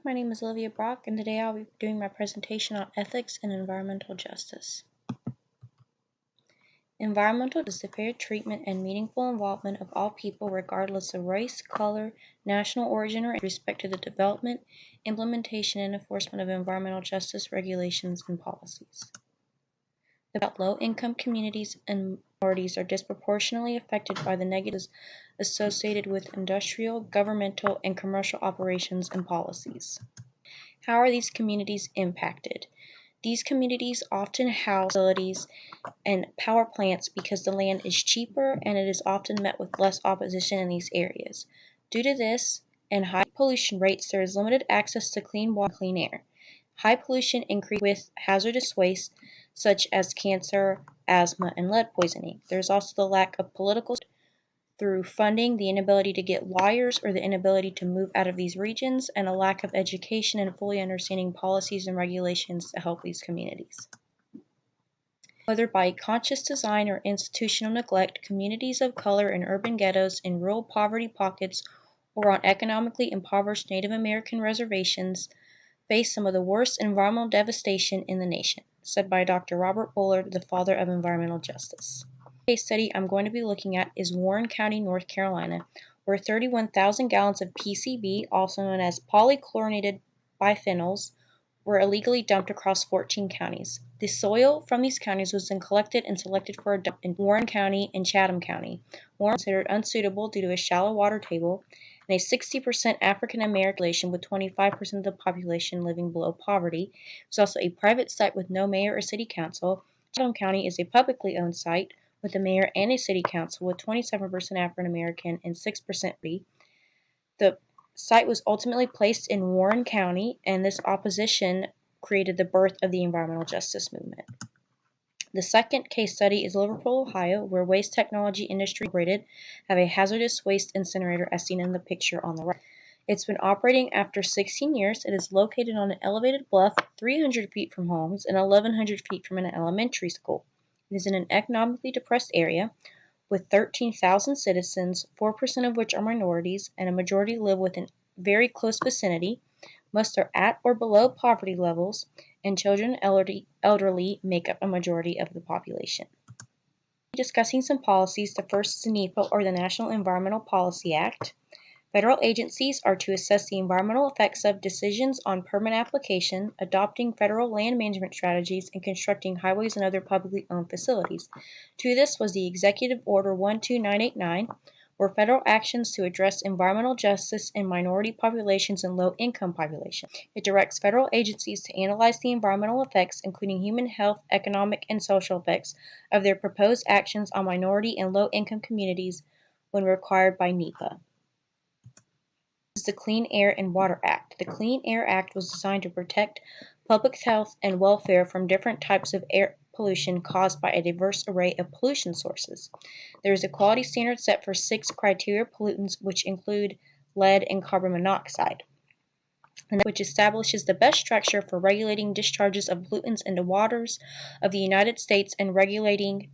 my name is Olivia Brock, and today I'll be doing my presentation on ethics and environmental justice. Environmental justice is the fair treatment and meaningful involvement of all people regardless of race, color, national origin, or with respect to the development, implementation, and enforcement of environmental justice regulations and policies. About low-income communities and minorities are disproportionately affected by the negatives associated with industrial, governmental, and commercial operations and policies. How are these communities impacted? These communities often house facilities and power plants because the land is cheaper and it is often met with less opposition in these areas. Due to this and high pollution rates, there is limited access to clean water and clean air. High pollution increases with hazardous waste such as cancer, asthma, and lead poisoning. There is also the lack of political support through funding, the inability to get lawyers, or the inability to move out of these regions, and a lack of education and fully understanding policies and regulations to help these communities. Whether by conscious design or institutional neglect, communities of color in urban ghettos, in rural poverty pockets, or on economically impoverished Native American reservations face some of the worst environmental devastation in the nation, said by Dr. Robert Bullard, the father of environmental justice. The case study I'm going to be looking at is Warren County, North Carolina, where 31,000 gallons of PCB, also known as polychlorinated biphenyls, were illegally dumped across 14 counties. The soil from these counties was then collected and selected for a dump in Warren County and Chatham County. Warren was considered unsuitable due to a shallow water table and a 60% African American population, with 25% of the population living below poverty. It was also a private site with no mayor or city council. Chatham County is a publicly owned site with a mayor and a city council with 27% African American and 6% white. The site was ultimately placed in Warren County, and this opposition created the birth of the environmental justice movement. The second case study is Liverpool, Ohio, where Waste Technology Industry Incorporated have a hazardous waste incinerator as seen in the picture on the right. It's been operating after 16 years. It is located on an elevated bluff 300 feet from homes and 1,100 feet from an elementary school. It is in an economically depressed area with 13,000 citizens, 4% of which are minorities, and a majority live within very close vicinity. Most are at or below poverty levels, and children and elderly make up a majority of the population. Discussing some policies, the first is the NEPA, or the National Environmental Policy Act. Federal agencies are to assess the environmental effects of decisions on permit application, adopting federal land management strategies, and constructing highways and other publicly owned facilities. To this was the Executive Order 12989, or federal actions to address environmental justice in minority populations and low-income populations. It directs federal agencies to analyze the environmental effects, including human health, economic, and social effects, of their proposed actions on minority and low-income communities when required by NEPA. Is the Clean Air and Water Act. The Clean Air Act was designed to protect public health and welfare from different types of air pollution caused by a diverse array of pollution sources. There is a quality standard set for 6 criteria pollutants, which include lead and carbon monoxide, and which establishes the best structure for regulating discharges of pollutants into waters of the United States and regulating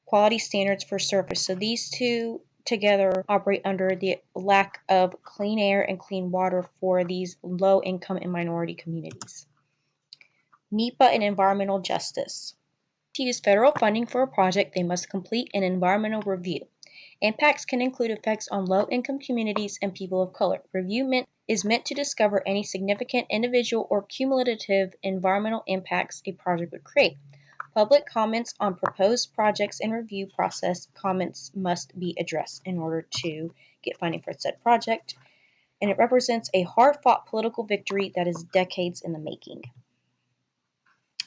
quality standards for surface. So these two together operate under the lack of clean air and clean water for these low-income and minority communities. NEPA and environmental justice. To use federal funding for a project, they must complete an environmental review. Impacts can include effects on low-income communities and people of color. Review is meant to discover any significant individual or cumulative environmental impacts a project would create. Public comments on proposed projects and review process comments must be addressed in order to get funding for said project, and it represents a hard-fought political victory that is decades in the making.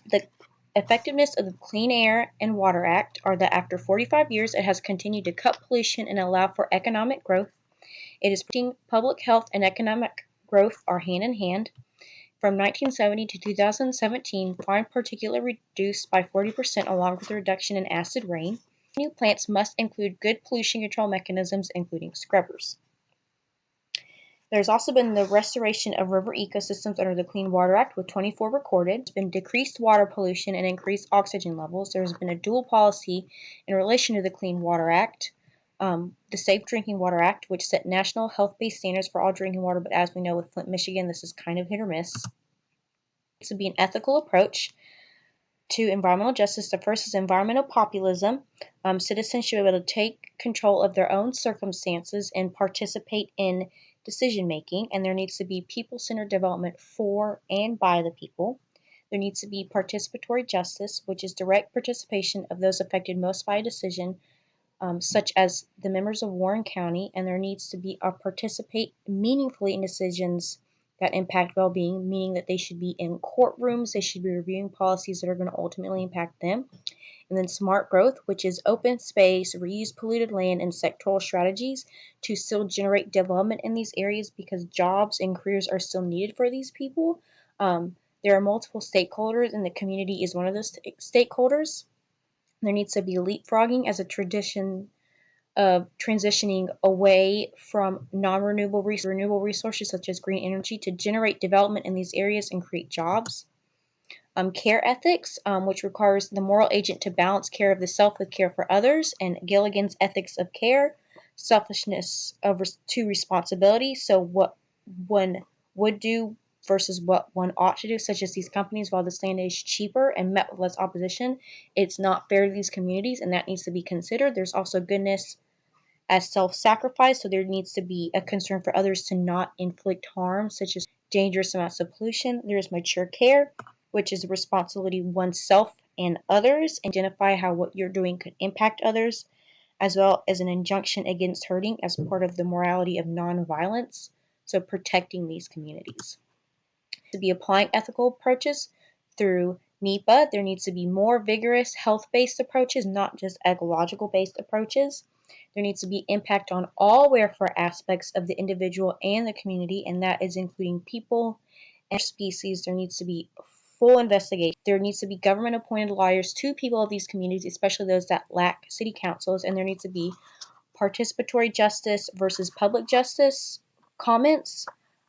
The effectiveness of the Clean Air and Water Act are that after 45 years it has continued to cut pollution and allow for economic growth. It is putting public health and economic growth are hand in hand. From 1970 to 2017, fine particulate reduced by 40% along with a reduction in acid rain. New plants must include good pollution control mechanisms, including scrubbers. There's also been the restoration of river ecosystems under the Clean Water Act, with 24 recorded. There's been decreased water pollution and increased oxygen levels. There's been a dual policy in relation to the Clean Water Act. the Safe Drinking Water Act, which set national health-based standards for all drinking water, but as we know with Flint, Michigan, this is kind of hit or miss. It to be an ethical approach to environmental justice. The first is environmental populism. Citizens should be able to take control of their own circumstances and participate in decision making, and there needs to be people-centered development for and by the people. There needs to be participatory justice, which is direct participation of those affected most by a decision, such as the members of Warren County, and there needs to be participate meaningfully in decisions that impact well-being, meaning that they should be in courtrooms, they should be reviewing policies that are going to ultimately impact them. And then smart growth, which is open space, reuse polluted land, and sectoral strategies to still generate development in these areas because jobs and careers are still needed for these people. There are multiple stakeholders, and the community is one of those stakeholders. There needs to be leapfrogging as a tradition of transitioning away from non-renewable renewable resources such as green energy to generate development in these areas and create jobs. Care ethics, which requires the moral agent to balance care of the self with care for others, and Gilligan's ethics of care, selfishness to responsibility. So what one would do versus what one ought to do, such as these companies, while this land is cheaper and met with less opposition, it's not fair to these communities, and that needs to be considered. There's also goodness as self-sacrifice, so there needs to be a concern for others to not inflict harm, such as dangerous amounts of pollution. There's mature care, which is the responsibility of oneself and others, identify how what you're doing could impact others, as well as an injunction against hurting as part of the morality of nonviolence, so protecting these communities. To be applying ethical approaches through NEPA, there needs to be more vigorous health-based approaches, not just ecological-based approaches. There needs to be impact on all welfare aspects of the individual and the community, and that is including people and species. There needs to be full investigation. There needs to be government-appointed lawyers to people of these communities, especially those that lack city councils, and there needs to be participatory justice versus public justice comments.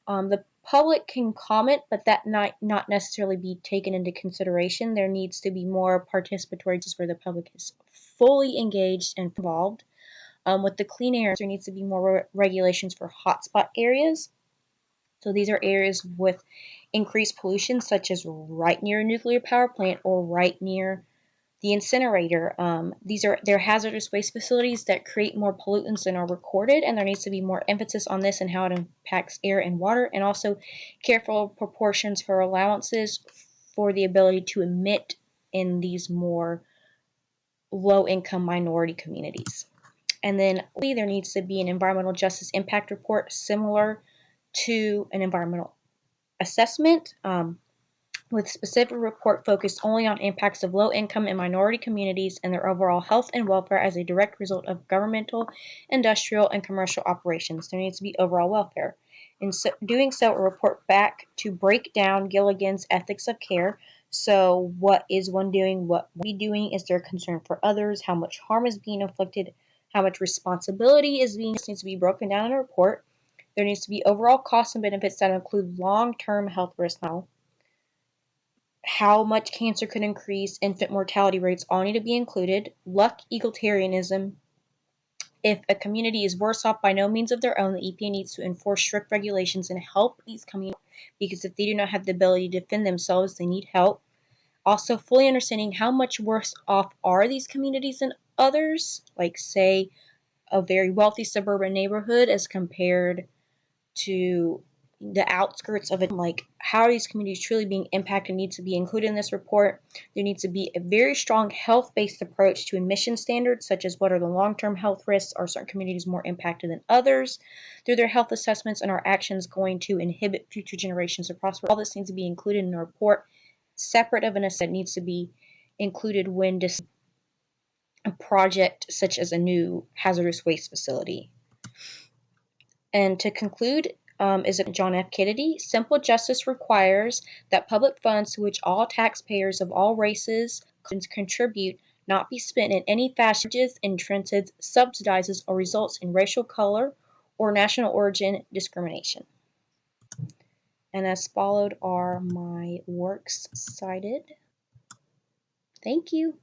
The public can comment, but that might not necessarily be taken into consideration. There needs to be more participatory justice where the public is fully engaged and involved. With the clean air, there needs to be more regulations for hotspot areas. So these are areas with increased pollution, such as right near a nuclear power plant or right near the incinerator. They're hazardous waste facilities that create more pollutants than are recorded, and there needs to be more emphasis on this and how it impacts air and water, and also careful proportions for allowances for the ability to emit in these more low-income minority communities. And then there needs to be an environmental justice impact report similar to an environmental assessment, with specific report focused only on impacts of low-income and minority communities and their overall health and welfare as a direct result of governmental, industrial, and commercial operations. There needs to be overall welfare. In doing so, a report back to break down Gilligan's ethics of care. So what is one doing? What we doing? Is there concern for others? How much harm is being inflicted? How much responsibility is being needs to be broken down in a report. There needs to be overall costs and benefits that include long-term health risks now. How much cancer could increase, infant mortality rates all need to be included. Luck egalitarianism. If a community is worse off by no means of their own, the EPA needs to enforce strict regulations and help these communities because if they do not have the ability to defend themselves, they need help. Also, fully understanding how much worse off are these communities than others, like say a very wealthy suburban neighborhood as compared to the outskirts of it, like how are these communities truly being impacted needs to be included in this report. There needs to be a very strong health-based approach to emission standards, such as what are the long-term health risks, are certain communities more impacted than others through their health assessments, and are actions going to inhibit future generations to prosper. All this needs to be included in a report separate of an assessment needs to be included when a project such as a new hazardous waste facility. And to conclude, is it John F. Kennedy? Simple justice requires that public funds to which all taxpayers of all races contribute not be spent in any fashion, entrenches, subsidizes, or results in racial color or national origin discrimination. And as followed are my works cited. Thank you.